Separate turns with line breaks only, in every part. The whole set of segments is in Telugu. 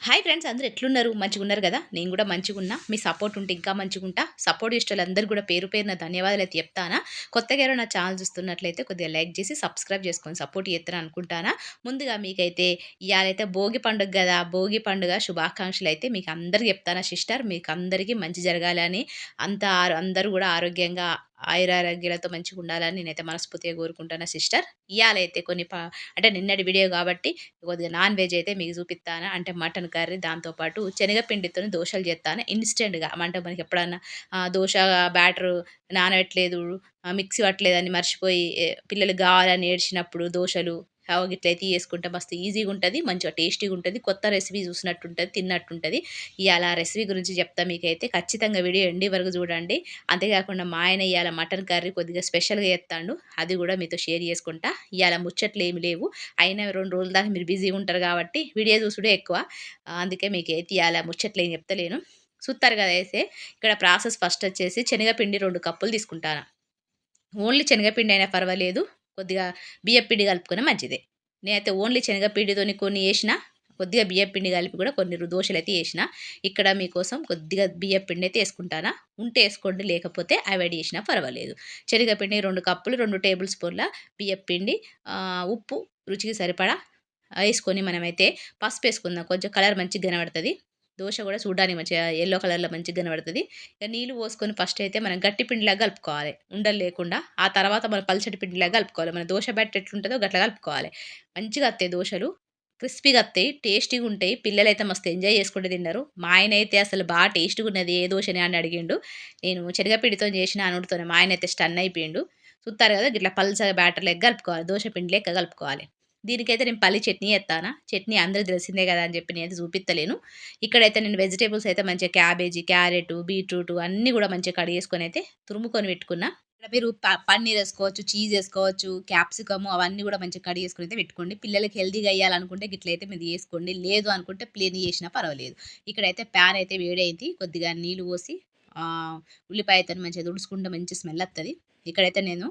హాయ్ ఫ్రెండ్స్, అందరూ ఎట్లున్నారు? మంచిగున్నారు కదా? నేను కూడా మంచిగున్నా. మీ సపోర్ట్ ఉంటే ఇంకా మంచిగుంటా. సపోర్ట్ ఇష్టోళ్ళందరూ కూడా పేరు పేరున ధన్యవాదాలైతే చెప్తానా. కొత్తగా ఎవరైనా నా ఛానల్ చూస్తున్నట్లయితే కొద్దిగా లైక్ చేసి సబ్స్క్రైబ్ చేసుకొని సపోర్ట్ చేస్తారని అనుకుంటానా. ముందుగా మీకైతే ఇయాలైతే భోగి పండుగ కదా! భోగి పండుగ శుభాకాంక్షలైతే మీకు అందరికి చెప్తానా సిస్టర్. మీకు అందరికీ మంచి జరగాలని, అందరూ కూడా ఆరోగ్యంగా ఆయురారోగ్యాలతో మంచిగుండాలని నేనైతే మనస్ఫూర్తిగా కోరుకుంటానా సిస్టర్. ఇయాలైతే కొన్ని అంటే నిన్నటి వీడియో కాబట్టి కొద్దిగా నాన్ వెజ్ అయితే మీకు చూపిస్తాను. అంటే మటన్ కర్రీ, దాంతోపాటు శనగపిండితోని దోసలు చేస్తాను ఇన్స్టెంట్‌గా. అంటే మనకి ఎప్పుడన్నా దోస బ్యాటరు నానబెట్టలేదు, మిక్సీ పట్టలేదని మర్చిపోయి పిల్లలు కావాలని ఏడ్చినప్పుడు దోసలు గిట్లయితే చేసుకుంటే మస్తు ఈజీగా ఉంటది. మంచిగా టేస్టీగా ఉంటది. కొత్త రెసిపీ చూసినట్టుంటది, తిన్నట్టుంటది. ఇయాల రెసిపీ గురించి చెప్తా మీకైతే. ఖచ్చితంగా వీడియో ఎండింగ్ వరకు చూడండి. అంతేకాకుండా మా ఆయన ఇయాల మటన్ కర్రీ కొద్దిగా స్పెషల్‌గా చేత్తాండు. అది కూడా మీతో షేర్ చేసుకుంటా. ఇయాల ముచ్చట్లేమి లేవు. అయినా 2 రోజుల దాకా మీరు బిజీగా ఉంటారు కాబట్టి వీడియో చూసుడే ఎక్కువ. అందుకే మీకైతే ఇయాల ముచ్చట్లేం చెప్తలేను. చూత్తారు కదా! అయితే ఇక్కడ ప్రాసెస్ ఫస్ట్ వచ్చేసి శనగపిండి 2 కప్పులు తీసుకుంటాను. ఓన్లీ శనగపిండి అయినా పర్వాలేదు. కొద్దిగా బియ్యపిండి కలుపుకున్న మంచిదే. నేనైతే ఓన్లీ శనగపిండితోని కొన్ని ఏసినా, కొద్దిగా బియ్యపిండి కలిపి కూడా కొన్ని దోసలైతే ఏసినా. ఇక్కడ మీకోసం కొద్దిగా బియ్యపిండి అయితే ఏసుకుంటానా. ఉంటే ఏసుకోండి, లేకపోతే అవాయిడ్ చేసినా పర్వాలేదు. శనగపిండి 2 కప్పులు, 2 టేబుల్ స్పూన్ల బియ్యపిండి, ఉప్పు రుచికి సరిపడా ఏసుకొని మనమైతే పసుపేసుకుందాం. కొంచెం కలర్ మంచిగా కనబడతది. దోస కూడా చూడ్డానికి మంచిగా యెల్లో కలర్‌లో మంచిగా కనబడతది. ఇక నీళ్లు పోసుకొని ఫస్ట్ అయితే మనం గట్టి పిండిలాగా కలుపుకోవాలి, ఉండలు లేకుండా. ఆ తర్వాత మనం పల్చటి పిండిలాగా కలుపుకోవాలి. మన దోస బ్యాటర్ ఎట్లుంటదో గట్లా కలుపుకోవాలి. మంచిగా వస్తాయి దోసలు. క్రిస్పీగా వస్తాయి, టేస్టీగా ఉంటాయి. పిల్లలైతే మస్తు ఎంజాయ్ చేసుకుంటూ తిన్నారు. మా ఆయనైతే అసలు బాగా టేస్ట్‌గా ఉన్నది ఏ దోసని అని అడిగిండు. నేను శనగపిండితోని చేసిన అనుడుతోనే మా ఆయనైతే స్టన్ అయిపోయిండు. చూత్తారు కదా! గిట్లా పల్చగా బ్యాటర్ లెక్క కలుపుకోవాలి. దోస పిండి లెక్క కలుపుకోవాలి. దీనికైతే నేను పల్లి చట్నీ చేత్తానా. చట్నీ అందరికి తెలిసిందే కదా అని చెప్పి నేనైతే చూపిత్తలేను. ఇక్కడైతే నేను వెజిటబుల్స్ అయితే మంచిగా క్యాబేజీ, క్యారెట్, బీట్రూట్ అన్నీ కూడా మంచిగా కడిగేసుకొని అయితే తురుముకొని పెట్టుకున్నా. ఇక్కడ మీరు పన్నీర్ ఏసుకోవచ్చు, చీజ్ ఏసుకోవచ్చు, క్యాప్సికమ్ అవన్నీ కూడా మంచిగా కడిగేసుకొని అయితే పెట్టుకోండి. పిల్లలకి హెల్తీగా ఎయ్యాలనుకుంటే గిట్లయితే మీరు చేసుకోండి. లేదు అనుకుంటే ప్లెయిన్ చేసినా పర్వాలేదు. ఇక్కడైతే ప్యాన్ అయితే వేడైంది. కొద్దిగా నీళ్లు పోసి ఉల్లిపాయతోని మంచిగా తుడుచుకుంటే మంచి స్మెల్ వత్తది. ఇక్కడైతే నేను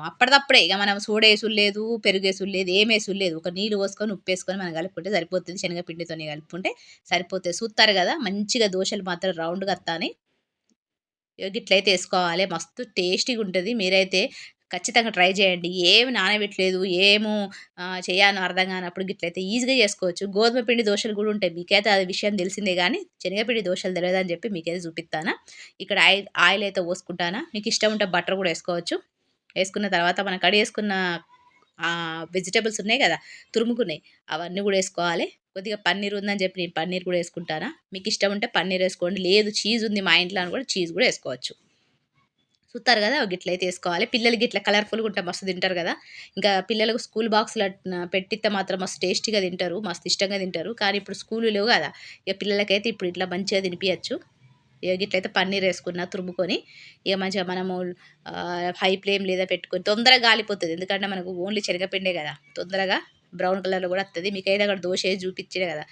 అప్పటిదప్పుడే ఇక మనం సోడా యేసుడు లేదు, పెరుగేసుడు లేదు, ఏమేసుడు లేదు. ఒక నీళ్లు పోసుకొని, ఉప్పేసుకొని మనం కలుపుకుంటే సరిపోతది. శనగపిండితోని కలుపుకుంటే సరిపోతది. చూత్తారు కదా! మంచిగా దోసలు మాత్రం రౌండ్‌గా వత్తాన్నాయి. ఇగ గిట్లయితే ఏసుకోవాలి. మస్తు టేస్టీగుంటది. మీరైతే ఖచ్చితంగా ట్రై చేయండి. ఏమి నానబెట్టలేదు, చేయాలో అర్థం కానప్పుడు గిట్లయితే ఈజీగా చేసుకోవచ్చు. గోధుమ పిండి దోసలు కూడా ఉంటాయి. మీకైతే అది విషయం తెలిసిందే గానీ, శనగపిండి దోసలు తెలవదని చెప్పి మీకైతే చూపిత్తానా. ఇక్కడ ఆయిల్ అయితే పోసుకుంటానా. మీకు ఇష్టం ఉంటే బటర్ కూడా ఏసుకోవచ్చు. ఏసుకున్న తర్వాత మనం కడిగేసుకున్న వెజిటబుల్స్ ఉన్నాయి కదా! తురుముకున్నయి. అవన్నీ కూడా ఏసుకోవాలి. కొద్దిగా పన్నీర్ ఉందని చెప్పి నేను పన్నీర్ కూడా ఏసుకుంటానా. మీకు ఇష్టం ఉంటే పన్నీర్ ఏసుకోండి. లేదు చీజ్ ఉంది మా ఇంట్లో అని కూడా చీజ్ కూడా ఏసుకోవచ్చు. చూత్తారు కదా! గిట్లయితే ఏసుకోవాలి. పిల్లలు గిట్ల కలర్‌ఫుల్‌గా ఉంటే మస్తు తింటారు కదా! ఇంకా పిల్లలకు స్కూల్ బాక్స్‌లో పెట్టిత్తే మాత్రం మస్తు టేస్టీగా తింటారు. మస్తు ఇష్టంగా తింటారు. కానీ ఇప్పుడు స్కూల్‌లు లేవు కదా! ఇక పిల్లలకైతే ఇప్పుడు ఇట్లా మంచిగా తినిపియచ్చు. ఇగ గిట్లయితే పన్నీర్ ఏసుకున్న తురుముకొని, ఇగ మంచిగా మనము హై ఫ్లేమ్ మీద పెట్టుకొని తొందరగా కాలిపోతది. ఎందుకంటే మనకు ఓన్లీ శనగపిండే కదా! తొందరగా బ్రౌన్ కలర్‌లో కూడా వత్తది. మీకైతే అక్కడ దోస ఏసి చూపిచ్చిన కదా!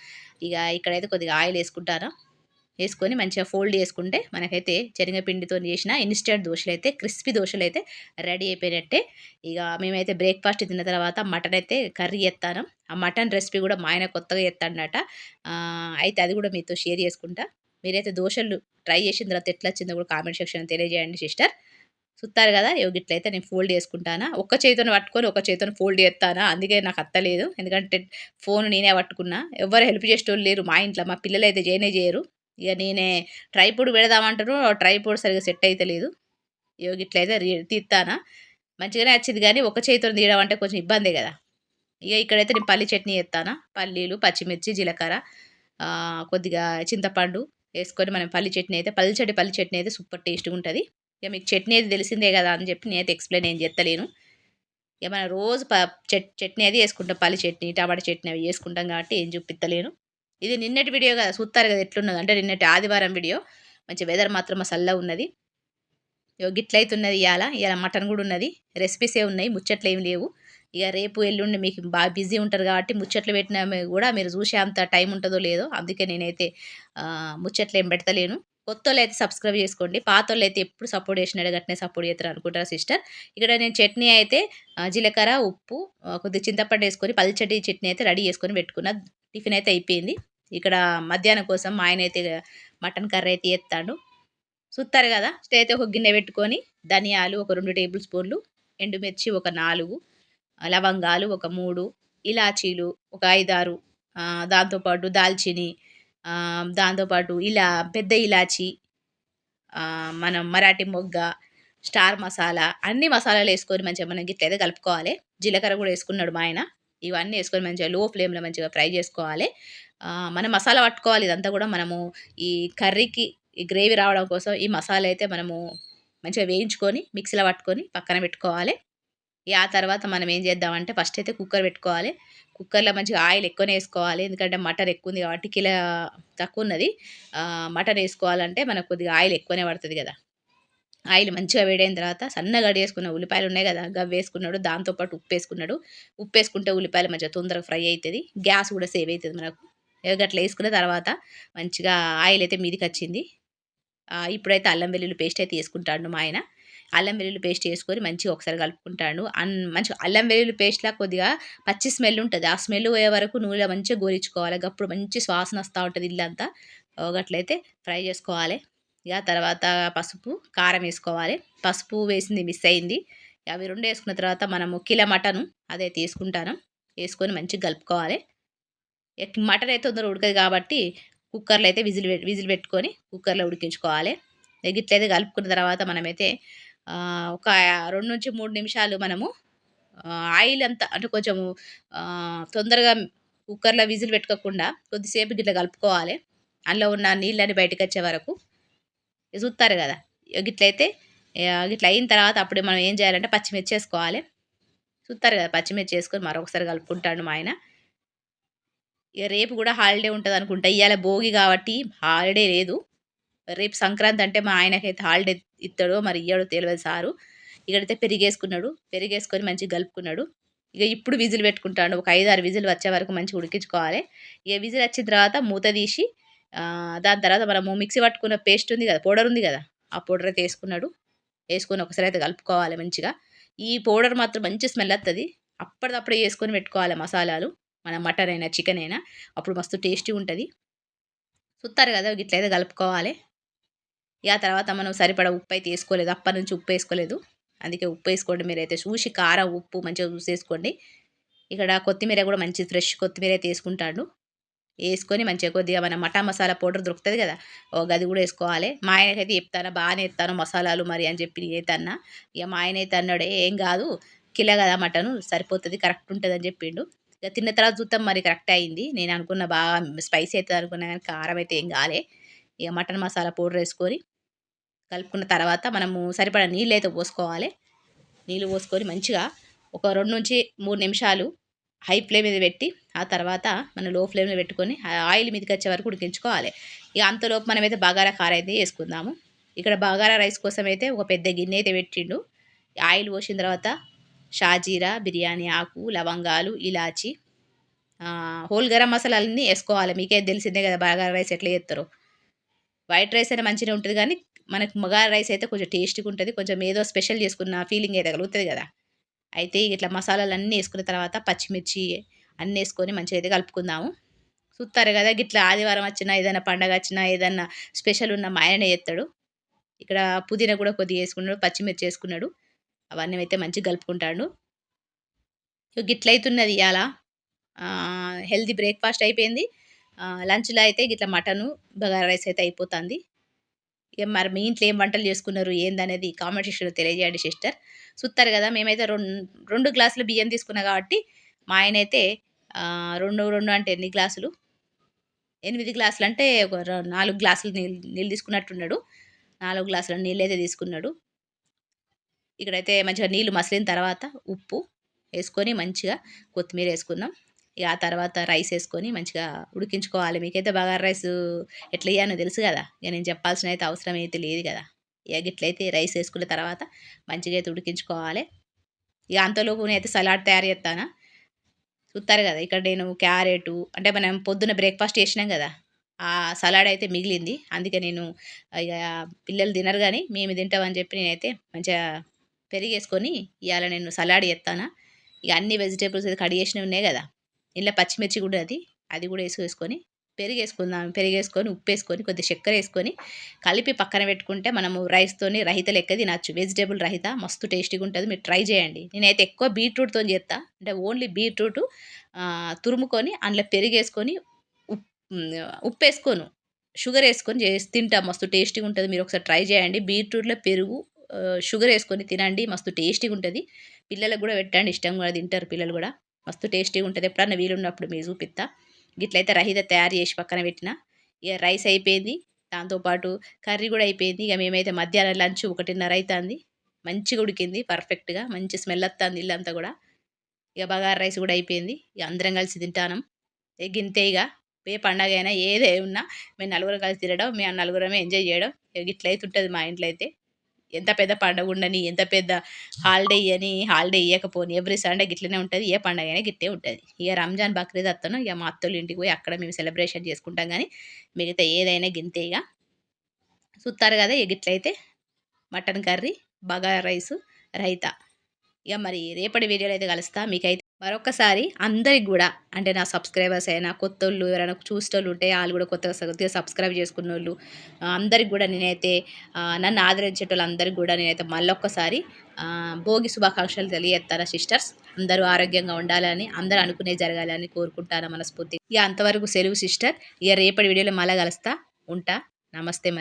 ఇగ ఇక్కడైతే కొద్దిగా ఆయిల్ ఏసుకుంటాను. ఏసుకొని మంచిగా ఫోల్డ్ చేసుకుంటే మనకైతే శనగపిండితోని చేసిన ఇన్‌స్టంట్ దోసలైతే, క్రిస్పీ దోసలైతే రెడీ అయిపోయినట్టే. ఇగ మేమైతే బ్రేక్‌ఫాస్ట్ తిన్న తర్వాత మటన్ అయితే కర్రీ చేత్తాను. ఆ మటన్ రెసిపీ కూడా మా ఆయన కొత్తగా చేత్తాండట. అయితే అది కూడా మీతో షేర్ చేసుకుంటా. మీరైతే దోసలు ట్రై చేసిన తర్వాత ఎట్లొచ్చిందో కూడా కామెంట్ సెక్షన్‌లో తెలియజేయండి సిస్టర్. సుత్తారు కదా! ఇగో గిట్లయితే నేను ఫోల్డ్ చేసుకుంటానా. ఒక్క చేత్తోని పట్టుకొని, ఒక చేత్తోని ఫోల్డ్ చేత్తానా. అందుకే నాకు అత్తలేదు. ఎందుకంటే ఫోన్ నేనే పట్టుకున్నా. ఎవ్వరు హెల్ప్ చేసేటోళ్ళు లేరు మా ఇంట్ల. మా పిల్లలైతే చేయనే చేయరు. ఇగ నేనే ట్రైపోడ్ పెడదామంటారు. ట్రైపోడ్ సరిగ్గా సెట్ అయితలేదు. ఇగో గిట్లయితే తీత్తానా. మంచిగానే వచ్చింది గానీ, ఒక చేత్తోని తీయడం అంటే కొంచెం ఇబ్బందే గదా! ఇగ ఇక్కడైతే నేను పల్లి చట్నీ చేత్తానా. పల్లీలు, పచ్చిమిర్చి, జీలకర్ర, కొద్దిగా చింతపండు ఏసుకొని మనం పల్లి చట్నీ అయితే పల్చటి పల్లి చట్నీ అయితే సూపర్ టేస్ట్‌గుంటది. ఇక మీకు చట్నీ అయితే తెలిసిందే గదా అని చెప్పి నేనైతే ఎక్స్‌ప్లెయిన్ ఏం చేత్తలేను. ఇక మనం రోజు చట్నీ అది చేసుకుంటాం. పల్లి చట్నీ, టమాటా చట్నీ అవి చేసుకుంటాం కాబట్టి ఏం చూపిత్తలేను. ఇది నిన్నటి వీడియో కదా! చూత్తారు కదా ఎట్లున్నదో. అంటే నిన్నటి ఆదివారం వీడియో. మంచి వెదర్ మాత్రం సల్లగున్నది. ఇగో గిట్లయితున్నది ఇయాల. ఇయాల మటన్ గూడా ఉన్నది. రెసిపీసే ఉన్నాయి. ముచ్చట్లేమి లేవు. ఇగ రేపు, ఎల్లుండి మీకు బాగా బిజీ ఉంటారు కాబట్టి ముచ్చట్లు పెట్టినా గూడా మీరు చూసే అంత టైం ఉంటదో లేదో. అందుకే నేనైతే ముచ్చట్లేం పెడతలేను. కొత్తోళ్ళైతే సబ్స్క్రైబ్ చేసుకోండి. పాతోళ్ళైతే ఎప్పుడు సపోర్ట్ చేసినట్టు గట్నే సపోర్ట్ చేత్తరు అనుకుంటారా సిస్టర్. ఇక్కడ నేను చట్నీ అయితే జీలకర్ర, ఉప్పు, కొద్దిగా చింతపండేసుకొని పల్చటి చట్నీ అయితే రెడీ చేసుకొని పెట్టుకున్న. టిఫిన్ అయితే అయిపోయింది. ఇక్కడ మధ్యాహ్నం కోసం మా ఆయన అయితే మటన్ కర్రీ అయితే ఎత్తాడు. చూస్తారు కదా! ఫస్ట్ అయితే ఒక గిన్నె పెట్టుకొని ధనియాలు ఒక 2 టేబుల్ స్పూన్లు, ఎండుమిర్చి ఒక 4, లవంగాలు ఒక 3, ఇలాచీలు ఒక 5, 6, దాంతోపాటు దాల్చిని, దాంతోపాటు ఇలా పెద్ద ఇలాచి, మనం మరాఠీ మొగ్గ, స్టార్ మసాలా అన్ని మసాలాలేసుకొని మంచిగా మనం గిట్లయితే కలుపుకోవాలి. జీలకర్ర కూడా ఏసుకున్నాడు మా ఆయన. ఇవన్నీ ఏసుకొని మంచిగా లో ఫ్లేమ్‌లో మంచిగా ఫ్రై జేసుకోవాలి. మనం మసాలా పట్టుకోవాలి ఇదంతా గూడా మనము ఈ కర్రీకి ఈ గ్రేవీ రావడం కోసం ఈ మసాలా అయితే మనము మంచిగా వేయించుకొని మిక్సీలో పట్టుకొని పక్కన పెట్టుకోవాలి. ఆ తర్వాత మనం ఏం చేద్దామంటే ఫస్ట్ అయితే కుక్కర్ పెట్టుకోవాలి. కుక్కర్‌లో మంచిగా ఆయిల్ ఎక్కువనే ఏసుకోవాలి. ఎందుకంటే మటన్ ఎక్కువుంది కాబట్టి కిలో తక్కువున్నది. మటన్ ఏసుకోవాలంటే మనకు కొద్దిగా ఆయిల్ ఎక్కువనే పడతది గదా! ఆయిల్ మంచిగా వేడైన తర్వాత సన్నగా కట్ చేసుకున్న ఉల్లిపాయలున్నాయి గదా! గవ్వేసుకున్నాడు. దాంతో పాటు ఉప్పేసుకున్నాడు. ఉప్పేసుకుంటే ఉల్లిపాయలు మంచిగా తొందరగా ఫ్రై అయితది. గ్యాస్ గూడా సేవ్ అయితది మనకు. గట్ల ఏసుకున్న తర్వాత మంచిగా ఆయిల్ అయితే మీదికొచ్చింది. ఇప్పుడైతే అల్లం వెల్లుల్లి పేస్ట్ అయితే యేసుకుంటాండు మా ఆయన. అల్లం వెల్లుల్లి పేస్ట్ యేసుకొని మంచిగా ఒకసారి కలుపుకుంటాండు. మంచిగా అల్లం వెల్లుల్లి పేస్ట్‌లా కొద్దిగా పచ్చి స్మెల్ ఉంటది. ఆ స్మెల్ పోయే వరకు నూనెలో మంచిగా గోలించుకోవాలి. గప్పుడు మంచి సువాసన వస్తా ఉంటది ఇల్లంతా. గట్లయితే ఫ్రై చేసుకోవాలి. తర్వాత పసుపు, కారం ఏసుకోవాలి. పసుపు వేసింది మిస్ అయింది. అవి 2 ఏసుకున్న తర్వాత మనము కిలో మటను అదైతే ఏసుకుంటాను. ఏసుకొని మంచిగా కలుపుకోవాలి. మటన్ అయితే తొందరగా ఉడకదు కాబట్టి కుక్కర్‌లో అయితే విజిల్ పెట్టుకొని కుక్కర్‌లో ఉడికించుకోవాలి. గిట్లయితే కలుపుకున్న తర్వాత మనమైతే ఒక 2-3 నిమిషాలు మనము ఆయిల్ అంతా అంటే కొంచెము తొందరగా కుక్కర్‌లో విజిల్ పెట్టుకోకుండా కొద్దిసేపు గిట్ల కలుపుకోవాలి. అందులో ఉన్న నీళ్ళన్నీ బయటకొచ్చే వరకు. చూస్తారు గదా! గిట్లయితే గిట్ల అయిన తర్వాత అప్పుడు మనం ఏం చేయాలంటే పచ్చిమిర్చి ఏసుకోవాలి. చూస్తారు గదా! పచ్చిమిర్చి ఏసుకొని మరొకసారి కలుపుకుంటాడు మా ఆయన. రేపు గూడా హాలిడే ఉంటదనుకుంటా. ఇయాల భోగి గాబట్టి హాలిడే లేదు. రేపు సంక్రాంతి అంటే మా ఆయనకైతే హాలిడే ఇత్తడో మరి ఇయ్యడో తెలవదు సారు. ఇక్కడైతే పెరిగేసుకున్నాడు. పెరిగేసుకొని మంచిగా కలుపుకున్నాడు. ఇప్పుడు విజిల్ పెట్టుకుంటాడు. ఒక 5, 6 విజిల్ వచ్చే వరకు మంచిగా ఉడికించుకోవాలి. విజిల్ వచ్చిన తర్వాత మూత తీసి దాని తర్వాత మనము మిక్సీ పట్టుకున్న పేస్ట్ ఉంది గదా! పౌడర్ ఉంది గదా! ఆ పౌడర్ అయితే ఏసుకున్నాడు. ఏసుకొని ఒకసారి అయితే కలుపుకోవాలి మంచిగా. ఈ పౌడర్ మాత్రం మంచి స్మెల్ వత్తది. అప్పటిదప్పుడే ఏసుకొని పెట్టుకోవాలి మసాలాలు. మన మటన్ అయినా, చికెన్ అయినా అప్పుడు మస్తు టేస్టీగా ఉంటది. చూత్తారు గదా! గిట్లయితే కలుపుకోవాలి. ఆ తర్వాత మనం సరిపడా ఉప్పయితే ఏసుకోలేదు. అప్పటినుంచి ఉప్పేసుకోలేదు. అందుకే ఉప్పేసుకోండి మీరైతే చూసి కారం, ఉప్పు మంచిగా చూసేసుకోండి. ఇక్కడ కొత్తిమీర గూడా మంచి ఫ్రెష్ కొత్తిమీర అయితే ఏసుకుంటాడు. ఏసుకొని మంచిగా కొద్దిగా మన మటా మసాలా పౌడర్ దొరుకుతది గదా! గది గూడా ఏసుకోవాలి. మా ఆయనకైతే చెప్తాను బానే ఎత్తాను మసాలాలు మరి అని చెప్పి నేనైతే అన్నా. మా ఆయనైతే అన్నాడు, "ఏం గాదు కిలో గదా మటను సరిపోతది కరెక్ట్ ఉంటదని" జెప్పిండు. తిన్న తర్వాత చూద్దాం మరి కరెక్టే అయింది. నేను అనుకున్న బాగా స్పైసీ అయితది అనుకున్నా గానీ కారం అయితే ఏం గాలే. మటన్ మసాలా పౌడర్ ఏసుకొని కలుపుకున్న తర్వాత మనము సరిపడా నీళ్ళైతే పోసుకోవాలి. నీళ్ళు పోసుకొని మంచిగా ఒక 2-3 నిమిషాలు హై ఫ్లేమ్ మీద పెట్టి, ఆ తర్వాత మనం లో ఫ్లేమ్‌లో పెట్టుకొని ఆయిల్ మీదకొచ్చే వరకు ఉడికించుకోవాలి. అంతలోపు మనమైతే బగారా కారం అయితే చేసుకుందాము. ఇక్కడ బగారా రైస్ కోసం అయితే ఒక పెద్ద గిన్నె అయితే పెట్టిండు. ఆయిల్ పోసిన తర్వాత షాజీరా, బిర్యానీ ఆకు, లవంగాలు, ఇలాచి, హోల్ గరం మసాలాలన్నీ ఏసుకోవాలి. మీకైతే తెలిసిందే కదా! బగారా రైస్ ఎట్లా చేత్తరో. వైట్ రైస్ అయినా మంచిగానే ఉంటది గానీ, మనకు బగారా రైస్ అయితే కొంచెం టేస్టీగా ఉంటది. కొంచెం ఏదో స్పెషల్ చేసుకున్న ఫీలింగ్ అయితే కలుగుతది గదా! అయితే ఇట్లా మసాలాలన్నీ ఏసుకున్న తర్వాత పచ్చిమిర్చి అన్నీ ఏసుకొని మంచిగా అయితే కలుపుకుందాము. చూత్తారు గదా! గిట్లా ఆదివారం వచ్చినా, ఏదైనా పండగొచ్చినా, ఏదన్నా స్పెషల్ ఉన్న మా ఆయనే చేత్తడు. ఇక్కడ పుదీనా కూడా కొద్దిగా ఏసుకున్నాడు. పచ్చిమిర్చి ఏసుకున్నాడు. అవన్నీ అయితే మంచిగా కలుపుకుంటాండు. గిట్లయితున్నది ఇయాల. హెల్తీ బ్రేక్‌ఫాస్ట్ అయిపోయింది. లంచ్‌లో అయితే గిట్లా మటను, బగారా రైస్ అయితే అయిపోతాంది. మరి మీ ఇంట్లో ఏం వంటలు చేసుకున్నారు? ఏందనేది కామెంట్ సెక్షన్‌లో తెలియజేయండి సిస్టర్. చూత్తారు గదా! మేమైతే 2 గ్లాసులు బియ్యం తీసుకున్నా కాబట్టి, మా ఆయనైతే 2, 2 అంటే ఎన్ని గ్లాసులు? 8 గ్లాసులంటే ఒక 4 గ్లాసులు నీళ్ళు తీసుకున్నట్టున్నాడు. 4 గ్లాసుల నీళ్ళైతే తీసుకున్నాడు. ఇక్కడైతే మంచిగా నీళ్ళు మసిలిన తర్వాత ఉప్పు ఏసుకొని మంచిగా కొత్తిమీర ఏసుకున్నాం. ఆ తర్వాత రైస్ ఏసుకొని మంచిగా ఉడికించుకోవాలి. మీకైతే బగారా రైసు ఎట్లా చేయాలో తెలుసు గదా! నేను చెప్పాల్సిన అయితే అవసరం అయితే లేదు గదా! గిట్లయితే రైస్ ఏసుకున్న తర్వాత మంచిగా అయితే ఉడికించుకోవాలి. అంతలోపు నేనైతే సలాడ్ తయారు చేత్తానా. చూత్తారు గదా! ఇక్కడ నేను క్యారెటు అంటే మనం పొద్దున్న బ్రేక్‌ఫాస్ట్ చేసినాం గదా! ఆ సలాడ్ అయితే మిగిలింది. అందుకే నేను ఇగ పిల్లలు తినరు గానీ, మేము తింటామని చెప్పి నేనైతే మంచిగా పెరిగేసుకొని ఇయాల నేను సలాడ్ చేత్తానా. అన్ని వెజిటబుల్స్ కడిగేసినవి ఉన్నాయి గదా! ఇందులో పచ్చిమిర్చి గూడా అది గూడా ఏసేసుకొని పెరిగేసుకుందాం. పెరిగేసుకొని, ఉప్పేసుకొని, కొద్దిగా చక్కెరేసుకొని, కలిపి పక్కన పెట్టుకుంటే మనము రైస్‌తోని రహిత లెక్క తినచ్చు. వెజిటబుల్ రహిత మస్తు టేస్టీగుంటది. మీరు ట్రై చేయండి. నేనైతే ఎక్కువ బీట్రూట్‌తోని చేత్తా. అంటే ఓన్లీ బీట్రూటు తురుముకొని, అందులో పెరిగేసుకొని, ఉప్ హ్మ్. ఉప్పేసుకోను. షుగరేసుకొని తింటా. మస్తు టేస్టీగుంటది. మీరొకసారి ట్రై చేయండి. బీట్రూట్‌లో పెరుగు, షుగరేసుకొని తినండి. మస్తు టేస్టీగుంటది. పిల్లలకు గూడా పెట్టండి. ఇష్టంగా తింటారు పిల్లలు గూడా. మస్తు టేస్టీగుంటది. ఎప్పుడన్నా వీలున్నప్పుడు మీకు చూపిత్తా. గిట్లయితే రహిత తయారు చేసి పక్కన పెట్టిన. ఇగ రైస్ అయిపోయింది. దాంతో పాటు కర్రీ గూడా అయిపోయింది. ఇగ మేమైతే మధ్యాహ్నం లంచ్ 1:30 అయితాంది. మంచిగా ఉడికింది పర్ఫెక్ట్‌గా. మంచి స్మెల్ వత్తాంది ఇల్లంతా గూడా. ఇగ బగారా రైస్ గూడా అయిపోయింది. ఇగ అందరం కలిసి తింటానం. ఇగ గింతే ఇగ. ఏ పండగైనా ఏదేమున్నా మేము నలుగురం కలిసి తినడం, మేము నలుగురమే ఎంజాయ్ జేయడం. ఇగ గిట్లయితుంటది మా ఇంట్లో అయితే. ఎంత పెద్ద పండగుండని, ఎంత పెద్ద హాలిడే ఇయ్యని, హాలిడే ఇయ్యకపోని ఎవ్రీ సండే గిట్లనే ఉంటది. ఏ పండగైనా గిట్టే ఉంటది. ఇగ రంజాన్, బక్రీద్ అత్తనో ఇగ మా అత్తోళ్ళ ఇంటికి పోయి అక్కడ మేము సెలబ్రేషన్ చేసుకుంటాం గానీ, మిగతా ఏదైనా గింతే ఇగ. సుత్తారు గదా! ఇగ గిట్లయితే mutton curry, bagara rice, raita. ఇక మరి రేపటి వీడియోలో అయితే కలుస్తా. మీకైతే మరొక్కసారి అందరికి గూడా అంటే నా సబ్స్క్రైబర్స్ అయినా, కొత్తోళ్ళు ఎవరైనా చూసేటోళ్ళు ఉంటే ఆళ్ళు గూడా కొత్తగా సబ్స్క్రైబ్ చేసుకున్నోళ్ళు అందరికి గూడా నేనైతే నన్ను ఆదరించేటోళ్ళందరికి గూడా నేనైతే మళ్ళొక్కసారి భోగి శుభాకాంక్షలు తెలియజేత్తాను సిస్టర్స్. అందరూ ఆరోగ్యంగా ఉండాలని, అందరూ అనుకునేది జరగాలని కోరుకుంటాను మనస్ఫూర్తిగా. ఇగ అంతవరకు సెలవు సిస్టర్. ఇగ రేపటి వీడియోలో మళ్ళా కలుస్తా. ఉంటా. నమస్తే మరి.